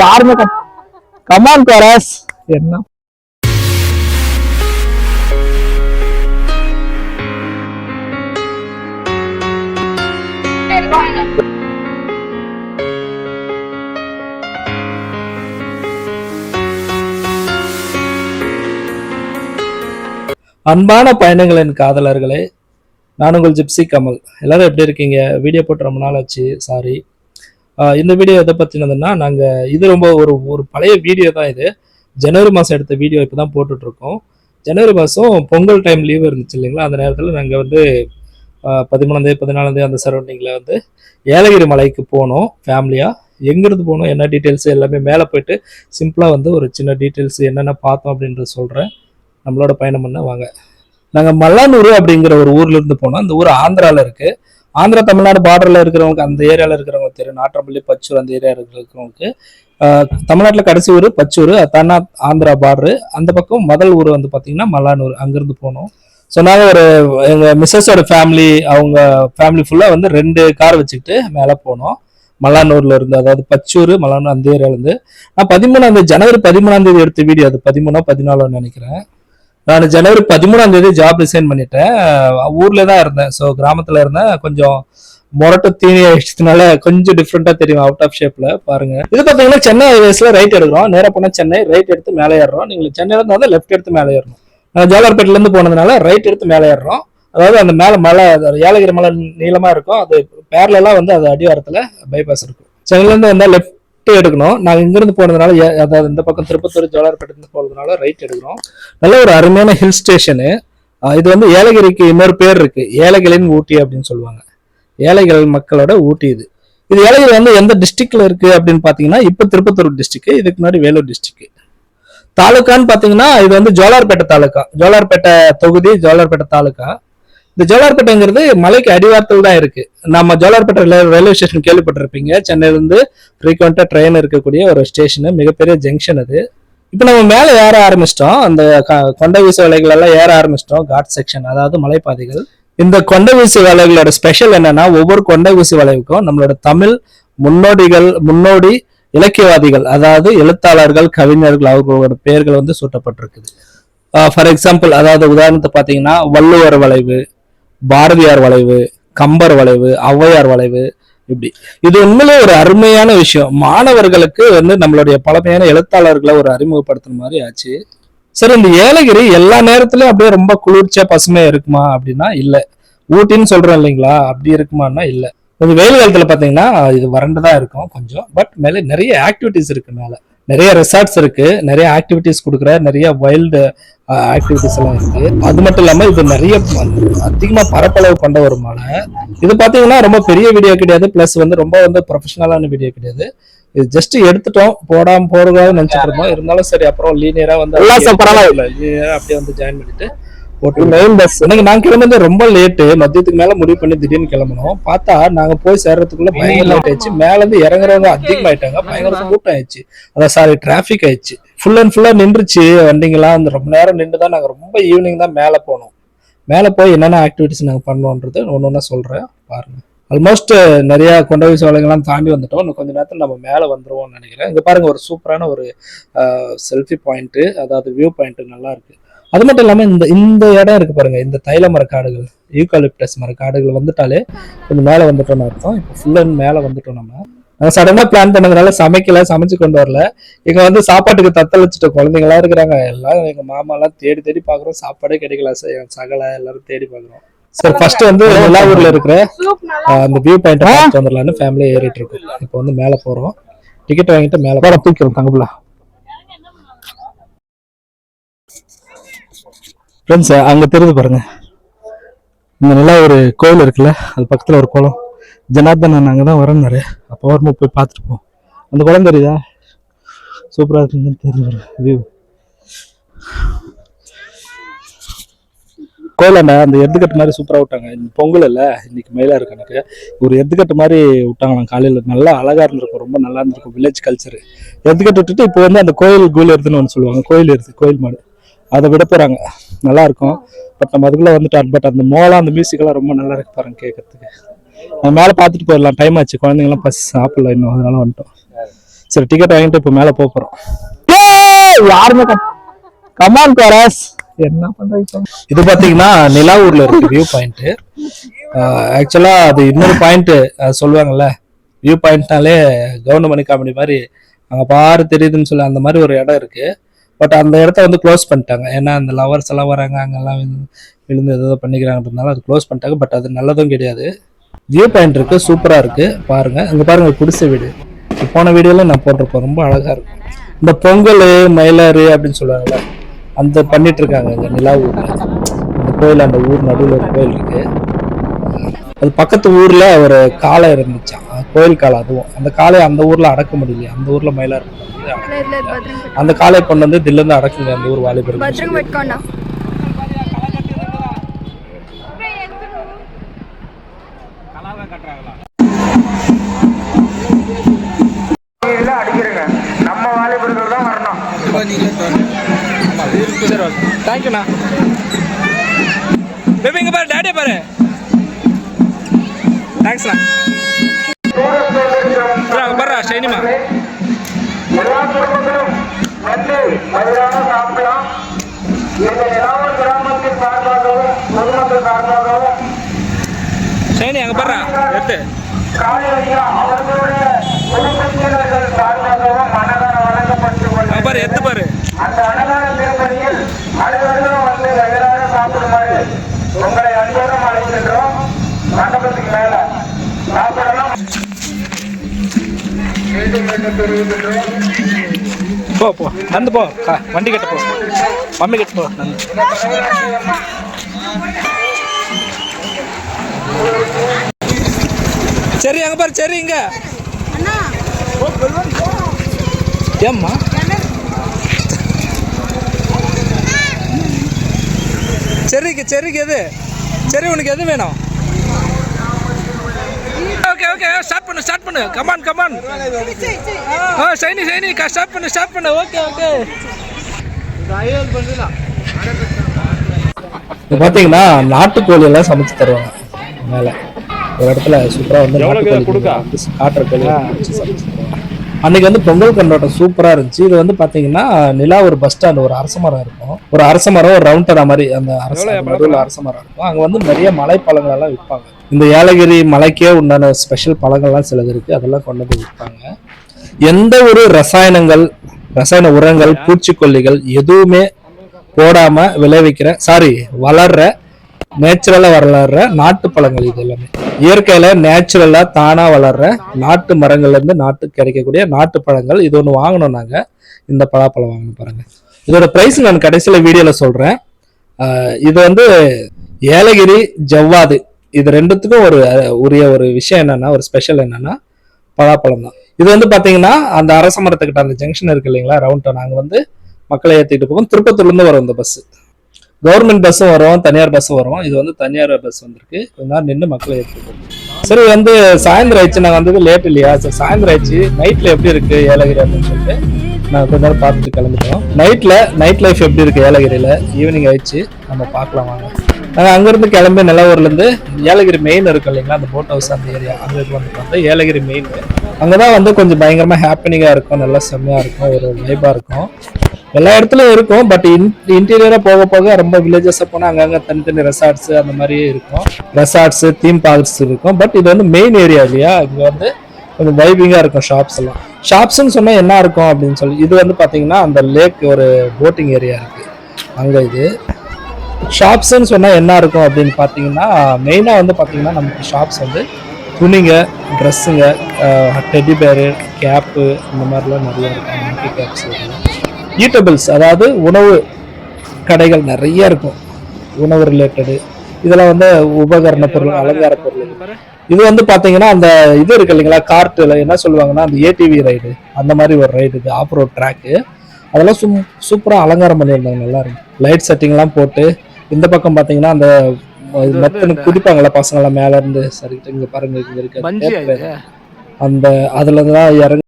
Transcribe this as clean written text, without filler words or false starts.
யாருமே come on chorus என்ன அன்பான பயணங்களின் காதலர்களே, நான் உங்கள் ஜிப்சி கமல். எல்லாரும் எப்படி இருக்கீங்க? வீடியோ போட்டு ரொம்ப நாள் ஆச்சு, சாரி. இந்த வீடியோ எதை பற்றினதுன்னா, இது ரொம்ப ஒரு பழைய வீடியோ தான். இது ஜனவரி மாதம் எடுத்த வீடியோ இப்போ தான் போட்டுட்ருக்கோம். ஜனவரி மாதம் பொங்கல் டைம் லீவு இருந்துச்சு இல்லைங்களா? அந்த நேரத்தில் நாங்கள் வந்து 13 14 அந்த சரௌண்டிங்கில் வந்து ஏலகிரி மலைக்கு போனோம் ஃபேமிலியாக. எங்கேருந்து போனோம், என்ன டீட்டெயில்ஸ் எல்லாமே மேலே போயிட்டு சிம்பிளாக வந்து ஒரு சின்ன டீட்டெயில்ஸ் என்னென்ன பார்த்தோம் அப்படின்றத சொல்கிறேன். நம்மளோட பயணம் பண்ண வாங்க. நாங்கள் மல்லானூர் அப்படிங்கிற ஒரு ஊர்ல இருந்து போனோம். அந்த ஊர் ஆந்திராவில் இருக்கு. ஆந்திரா தமிழ்நாடு பார்டர்ல இருக்கிறவங்க, அந்த ஏரியாவில் இருக்கிறவங்க தெரியும். நாற்றம்பள்ளி, பச்சூர் அந்த ஏரியா இருக்கிறவங்களுக்கு தமிழ்நாட்டில் கடைசி ஊர் பச்சூர், தன்னா ஆந்திரா பார்டரு. அந்த பக்கம் முதல் ஊர் வந்து பார்த்தீங்கன்னா மல்லானூர். அங்கிருந்து போனோம். ஸோ நாங்கள் எங்கள் மிஸ்ஸஸோட ஃபேமிலி, அவங்க ஃபேமிலி ஃபுல்லாக வந்து 2 கார் வச்சுக்கிட்டு மேலே போனோம். மல்லானூர்ல இருந்து, அதாவது பச்சூர் மல்லானூர் அந்த ஏரியாவிலேருந்து. நான் ஜனவரி 13 எடுத்த வீடியோ, அது 13 14 நினைக்கிறேன். நான் ஜனவரி 13 ஜாப் ரிசைன் பண்ணிட்டேன். ஊர்ல தான் இருந்தேன். ஸோ கிராமத்துல இருந்தேன். கொஞ்சம் மொரட்டு தீனி ஆயிடுச்சதுனால கொஞ்சம் டிஃப்ரெண்டா தெரியும், அவுட் ஆஃப் ஷேப்ல. பாருங்க, இது பாத்தீங்கன்னா சென்னை ஹைவேஸ்ல ரைட் எடுக்கிறோம். நேரா போனா சென்னை, ரைட் எடுத்து மேலே ஏறுறோம். நீங்க சென்னையில இருந்து வந்து லெஃப்ட் எடுத்து மேலே ஏறணும். ஜோலார்பேட்ல இருந்து போனதுனால ரைட் எடுத்து மேலே ஏறுறோம். அதாவது அந்த மேல மலை, ஏலகிரி மலை நீளமா இருக்கும். அது பேரலாம் வந்து அது அடிவாரத்துல பைபாஸ் இருக்கும். சென்னையில இருந்து வந்தா லெஃப்ட் எடுக்கணும். நாங்க இங்கிருந்து போனதுனால, அதாவது இந்த பக்கம் திருப்பத்தூர் ஜோலார்பேட்டை போனதுனால ரைட் எடுக்கிறோம். நல்ல ஒரு அருமையான ஹில் ஸ்டேஷனு. இது வந்து ஏலகிரிக்கு இன்னொரு பேர் இருக்கு, ஏலகிரின் ஊட்டி அப்படின்னு சொல்லுவாங்க. ஏலகிரி மக்களோட ஊட்டி இது. இது ஏலகிரி வந்து எந்த டிஸ்ட்ரிக்ட்ல இருக்கு அப்படின்னு பாத்தீங்கன்னா, இப்ப திருப்பத்தூர் டிஸ்ட்ரிக்ட், இதுக்கு முன்னாடி வேலூர் டிஸ்ட்ரிக்ட். தாலுக்கான்னு பாத்தீங்கன்னா இது வந்து ஜோலார்பேட்டை தாலுக்கா, ஜோலார்பேட்டை தொகுதி, ஜோலார்பேட்டை தாலுக்கா. இந்த ஜோலார்பேட்டைங்கிறது மலைக்கு அடிவாரத்தில் தான் இருக்கு. நம்ம ஜோலார்பேட்டை ரயில்வே ஸ்டேஷன் கேள்விப்பட்டிருப்பீங்க. சென்னையிலிருந்து ஃப்ரீக்வெண்டா ட்ரெயின் இருக்கக்கூடிய ஒரு ஸ்டேஷனு, மிகப்பெரிய ஜங்ஷன் அது. இப்போ நம்ம மேலே ஏற ஆரம்பிச்சிட்டோம். அந்த கொண்டை வீசு வேலைகள் எல்லாம் ஏற ஆரம்பிச்சிட்டோம். காட் செக்ஷன், அதாவது மலைப்பாதைகள். இந்த கொண்டை வீசு வேலைகளோட ஸ்பெஷல் என்னன்னா, ஒவ்வொரு கொண்டை வீசு வளைவுக்கும் நம்மளோட தமிழ் முன்னோடி இலக்கியவாதிகள், அதாவது எழுத்தாளர்கள், கவிஞர்கள், அவர்களோட பெயர்கள் வந்து சூட்டப்பட்டிருக்குது. ஃபார் எக்ஸாம்பிள், அதாவது உதாரணத்தை பார்த்தீங்கன்னா, வள்ளுவர் வளைவு, பாரதியார் வளைவு, கம்பர் வளைவு, ஔவையார் வளைவு, இப்படி. இது உண்மையிலே ஒரு அருமையான விஷயம். மாணவர்களுக்கு வந்து நம்மளுடைய பழமையான எழுத்தாளர்களை ஒரு அறிமுகப்படுத்துற மாதிரி ஆச்சு. சரி, இந்த ஏலகிரி எல்லா நேரத்திலயும் அப்படியே ரொம்ப குளிர்ச்சியா பசுமையா இருக்குமா அப்படின்னா இல்ல. ஊட்டின்னு சொல்றோம் இல்லைங்களா, அப்படி இருக்குமான்னா இல்ல. கொஞ்சம் வெயில் காலத்துல பாத்தீங்கன்னா இது வறண்டுதான் இருக்கும் கொஞ்சம். பட் மேல நிறைய ஆக்டிவிட்டிஸ் இருக்கு. மேல நிறைய ரெசார்ட்ஸ் இருக்கு, நிறைய ஆக்டிவிட்டிஸ் கொடுக்குற நிறைய வைல்டு ஆக்டிவிட்டிஸ் எல்லாம் இருக்கு. அது மட்டும் இல்லாம இது நிறைய அதிகமா பரப்பளவு கொண்ட ஒரு மலை. இது பாத்தீங்கன்னா ரொம்ப பெரிய வீடியோ கிடையாது, பிளஸ் வந்து ரொம்ப வந்து ப்ரொஃபஷனலான வீடியோ கிடையாது. இது ஜஸ்ட் எடுத்துட்டோம், போறதாக நினைச்சிட்டு இருந்தோம். இருந்தாலும் சரி, அப்புறம் லீனியரா வந்து அப்படியே வந்து ஜாயின் பண்ணிட்டு மெயின் பஸ். எனக்கு நாங்க கிளம்புறது ரொம்ப லேட்டு, மதியத்துக்கு மேல முடிவு பண்ணி திடீர்னு கிளம்பணும். பார்த்தா நாங்க போய் சேர்றதுக்குள்ள பயங்கர லேட் ஆயிடுச்சு. மேல இருந்து இறங்குறவங்க அதிகமாயிட்டாங்க, பயங்கர கூட்டம் ஆயிடுச்சு. அதான் டிராபிக் ஆயிடுச்சு. ஃபுல் அண்ட் ஃபுல்லா நின்றுச்சு வண்டிங்கெல்லாம். அந்த ரொம்ப நேரம் நின்றுதான் நாங்க ரொம்ப ஈவினிங் தான் மேல போனோம். மேல போய் என்னென்ன ஆக்டிவிட்டிஸ் நாங்க பண்ணோன்றது ஒன்னொன்னா சொல்றேன், பாருங்க. ஆல்மோஸ்ட் நிறைய கொண்டை வீசு வளைவுகள்லாம் தாண்டி வந்துட்டோம். இன்னும் கொஞ்ச நேரத்தில் நம்ம மேலே வந்துருவோம்னு நினைக்கிறேன். இங்க பாருங்க, ஒரு சூப்பரான ஒரு செல்ஃபி பாயிண்ட், அதாவது வியூ பாயிண்ட் நல்லா இருக்கு. அது மட்டும் இல்லாம இந்த இடம் இருக்கு பாருங்க, இந்த தைல மரக்காடுகள், யூகாலிப்டஸ் மரக்காடுகள் வந்துட்டாலே கொஞ்சம் மேல வந்துட்டோம்னு அர்த்தம். இப்போ ஃபுல் அண்ட் மேல வந்துட்டோம். நாங்க சடனா பிளான் பண்ணதுனால சமைச்சு கொண்டு வரல. இங்க வந்து சாப்பாட்டுக்கு தத்தளிச்சுட்டு குழந்தைங்களா இருக்கிறாங்க. எல்லாம் எங்க மாமா எல்லாம் தேடி பாக்குறோம், சாப்பாடே கிடைக்கல. சகல எல்லாரும் தேடி பாக்குறோம். சரி, ஃபர்ஸ்ட் வந்து நிலாவூர்ல இருக்கிற அந்த வியூ பாயிண்ட் பார்த்து வந்துடலான்னு ஃபேமிலியா ஏறிட்டு இருக்கோம். இப்போ வந்து மேல போறோம். டிக்கெட் வாங்கிட்டு மேல போற தூக்கிறோம் தங்கப்புல. ஃப்ரெண்ட்ஸ், அங்க தெரியுது பாருங்க, இந்த நிலா ஒரு கோயில் இருக்குல்ல, அது பக்கத்துல ஒரு குளம். ஜனார்தன் அங்கதான் வரணும்னாரு. அப்போ வரும்போது போய் பார்த்துட்டு போவோம். அந்த குளம் தெரியுதா, சூப்பரா இருக்குன்னு தெரிஞ்சு வியூ. கோயிலாண்ட அந்த எருதுக்கட்டு மாதிரி சூப்பரா விட்டாங்க. பொங்கல் இல்ல இன்னைக்கு, மயிலா இருக்கு எனக்கு. ஒரு எருதுக்கட்டு மாதிரி விட்டாங்களாம் காலையில. நல்லா அழகா இருந்திருக்கும், ரொம்ப நல்லா இருந்திருக்கும். Village culture. எருதுக்கட்டு விட்டுட்டு இப்போ வந்து அந்த கோயில் கூல் எருதுன்னு ஒன்று சொல்லுவாங்க, கோயில் மாடு, அதை விட போறாங்க. நல்லா இருக்கும். பட் நம்ம அதுக்குள்ள வந்துட்டோம். பட் அந்த மோளம், அந்த மியூசிக் எல்லாம் ரொம்ப நல்லா இருக்கு பாருங்க கேட்கறதுக்கு. நம்ம மேல பாத்துட்டு போயிடலாம், டைம் ஆச்சு. குழந்தைங்கலாம் பசி சாப்பிடல இன்னும், அதனால வந்துட்டோம். சரி டிக்கெட் வாங்கிட்டு இப்போ மேலே போகிறோம். யாருமே கமான் கோரஸ் என்ன பண்றீங்க. இது பாத்தீங்கன்னா நிலாவூர்ல இருக்கு வியூ பாயிண்ட். ஆக்சுவலா அது இன்னொரு பாயிண்ட் சொல்லுவாங்கல்ல, வியூ பாயிண்ட்னாலே கவுண்டமணி காமெடி மாதிரி அங்க பாரு தெரியுதுன்னு சொல்லி அந்த மாதிரி ஒரு இடம் இருக்கு. பட் அந்த இடத்த வந்து க்ளோஸ் பண்ணிட்டாங்க. ஏன்னா அந்த லவர்ஸ் எல்லாம் வராங்க, அங்கெல்லாம் விழுந்து ஏதோ பண்ணிக்கிறாங்கன்றதுனால அது க்ளோஸ் பண்ணிட்டாங்க. பட் அது நல்லதும் கிடையாது. வியூ பாயிண்ட் இருக்கு, சூப்பரா இருக்கு பாருங்க. இங்க பாருங்க குடிசை வீடு, போன வீடியோல நான் போட்டிருப்பேன், ரொம்ப அழகா இருக்கும். இந்த பொங்கல் மயிலாறு அப்படின்னு சொல்லுவாங்கல்ல, அந்த பண்ணிட்டு இருக்காங்க இங்க நிலாவூர்ல. அந்த கோயில், அந்த ஊர் நடுவில் ஒரு கோயில் இருக்கு. அது பக்கத்து ஊர்ல ஒரு காளை இருந்துச்சான், கோயில் காளை. அதுவும் அந்த காளையை அந்த ஊர்ல அடக்க முடியல, அந்த ஊர்ல மயிலாறு அந்த காளையை கொண்டு வந்து தில்ல இருந்து அடக்குங்க அந்த ஊர் வாலிபர். அடிக்கிறேங்க, நம்ம வாலிபர்கள் தான் வரணும். தேங்க்யூண்ணா. பேபி இங்க பாரு, டாடியை பாரு. தேங்க்ஸ்ண்ணா. பாரு ஷைனிமா. எல்லா குடும்பங்களும் வந்து மதுரான சாப்பிடலாம். இந்த நிலாவூர் கிராமத்தின் சார்பாகவும் பொதுமக்கள் சார்பாகவும் ஷைனி அங்க பாரு எடுத்து காலையா அவர்களுடைய குடும்பத்தினர்கள் சார்பாகவும் அன்னதானம் வழங்கப்பட்டு பாரு எடுத்து பாரு. அந்த அன்னதான திருப்பதியில் அனைவரும் வந்து வயிறார சாப்பிடுமாறு உங்களை அன்போடும் அழைக்கின்றோம். மண்டபத்துக்கு மேல சாப்பிடலாம். போ போ நடந்து போ, வண்டி கட்ட போ, மம்மி கட்ட போ. சரி அங்க பாரு, சரி இங்க ஏம்மா சரிக்கு சரிக்கு எது சரி, உனக்கு எது வேணும்? ஓகே ஓகே ஸ்டார்ட் பண்ணு கமான் கமான். ஷைனி ஸ்டார்ட் பண்ணு. Okay okay. பாத்தீங்கன்னா நாட்டுக்கோழி எல்லாம் சமைச்சு தருவாங்க மேல ஒரு இடத்துல. சூப்பரா வந்து காட்டுற கோழி சமைச்சு தருவாங்க. அன்னைக்கு வந்து பொங்கல் கொண்டாட்டம் சூப்பரா இருந்துச்சு. இது வந்து பாத்தீங்கன்னா நிலாவூர் பஸ் ஸ்டாண்ட், ஒரு அரச மரம் இருக்கும், ஒரு அரச மரம், ஒரு ரவுண்டடா மாதிரி அந்த அரச மரம் இருக்கும். அங்க வந்து நிறைய மலைப்பழங்கள் எல்லாம் விற்பாங்க. இந்த ஏலகிரி மலைக்கே உண்டான ஸ்பெஷல் பழங்கள்லாம் சிலது இருக்கு, அதெல்லாம் கொண்டு வந்து விற்பாங்க. எந்த ஒரு ரசாயன உரங்கள், பூச்சிக்கொல்லிகள் எதுவுமே போடாம வளர்ற நேச்சுரலா வளர்ற நாட்டு பழங்கள். இது எல்லாமே இயற்கையில நேச்சுரலா தானா வளர்ற நாட்டு மரங்கள்ல இருந்து கிடைக்கக்கூடிய நாட்டு பழங்கள். இது ஒண்ணு வாங்கணும் நாங்க, இந்த பலாப்பழம் வாங்கணும் பாருங்க. இதோட பிரைஸ் நான் கடைசியில வீடியோல சொல்றேன். இது வந்து ஏலகிரி ஜவ்வாது, இது ரெண்டுத்துக்கும் உரிய ஒரு விஷயம் என்னன்னா, ஒரு ஸ்பெஷல் என்னன்னா பலாப்பழம் தான். இது வந்து பாத்தீங்கன்னா அந்த அரச மரத்துக்கிட்ட அந்த ஜங்ஷன் இருக்கு இல்லைங்களா, ரவுண்ட், நாங்க வந்து மக்களை ஏற்றிட்டு போவோம். திருப்பத்தூர்ல இருந்து வரும் இந்த பஸ். கவர்மெண்ட் பஸ்ஸும் வரும், தனியார் பஸ்ஸும் வரும். இது வந்து தனியார் பஸ் வந்திருக்கு, கொஞ்ச நேரம் நின்று மக்களை ஏற்றிட்டு போகும். சரி வந்து சாயந்தரம் ஆயிடுச்சு, நாங்கள் வந்தது லேட் இல்லையா, சரி சாயந்தரம் ஆயிடுச்சு, நைட்ல எப்படி இருக்கு ஏலகிரி அப்படின்னு சொல்லிட்டு நாங்கள் கொஞ்ச நேரம் பார்த்துட்டு கிளம்பிட்டோம். நைட் லைஃப் எப்படி இருக்கு ஏலகிரியில, ஈவினிங் ஆயிடுச்சு, நம்ம பார்க்கலாம் வாங்க. நாங்கள் அங்கிருந்து கிளம்பி நிலவூர்ல இருந்து ஏலகிரி மெயின் இருக்கும் இல்லைங்களா, அந்த போட் ஹவுஸ் அந்த ஏரியா, அங்கே வந்துட்டு ஏலகிரி மெயின். அங்கதான் வந்து கொஞ்சம் பயங்கரமா ஹாப்பினிங்கா இருக்கும், நல்லா செம்மையா இருக்கும், ஒரு வைபா இருக்கும். எல்லா இடத்துலயும் இருக்கும், பட் இன்டீரியரா போக போக ரொம்ப வில்லேஜஸ் போனா அங்கங்க தனித்தனி ரெசார்ட்ஸ் அந்த மாதிரி இருக்கும், ரெசார்ட்ஸ் தீம் பார்க்ஸ் இருக்கும். பட் இது வந்து மெயின் ஏரியா இல்லையா, இங்க வந்து கொஞ்சம் வைபிங்கா இருக்கும். ஷாப்ஸ் எல்லாம், ஷாப்ஸ்ன்னு சொன்னா என்ன இருக்கும் அப்படின்னு சொல்லி, இது வந்து பாத்தீங்கன்னா அந்த லேக் ஒரு போட்டிங் ஏரியா இருக்கு அங்க. இது ஷாப்ஸ்ன்னு சொன்னா என்ன இருக்கும் அப்படின்னு பாத்தீங்கன்னா, மெயினா வந்து பாத்தீங்கன்னா நமக்கு ஷாப்ஸ் வந்து துணிங்க, ட்ரெஸ்ஸுங்க, டெடி பேரு, கேப்பு, இந்த மாதிரிலாம் நிறைய இருக்கும். மங்கி கேப்ஸ், ஈட்டபிள்ஸ், அதாவது உணவு கடைகள் நிறைய இருக்கும், உணவு ரிலேட்டடு. இதெல்லாம் வந்து உபகரண பொருள், அலங்கார பொருள். இது வந்து பாத்தீங்கன்னா அந்த இது இருக்கு இல்லைங்களா, கார்ட்டுல என்ன சொல்லுவாங்கன்னா அந்த ஏடிவி ரைடு, அந்த மாதிரி ஒரு ரைடு. இது ஆஃப் ரோட் ட்ராக்கு. அதெல்லாம் சூப்பரா அலங்காரம் பண்ணியிருந்தாங்க, நல்லா இருக்கும். லைட் செட்டிங் எல்லாம் போட்டு. இந்த பக்கம் பாத்தீங்கன்னா அந்த குடிப்பாங்களா பசங்க எல்லாம் மேல இருந்து. சரி இங்க பாருங்க, இங்க இருக்கு அந்த அதுலதான் இறங்க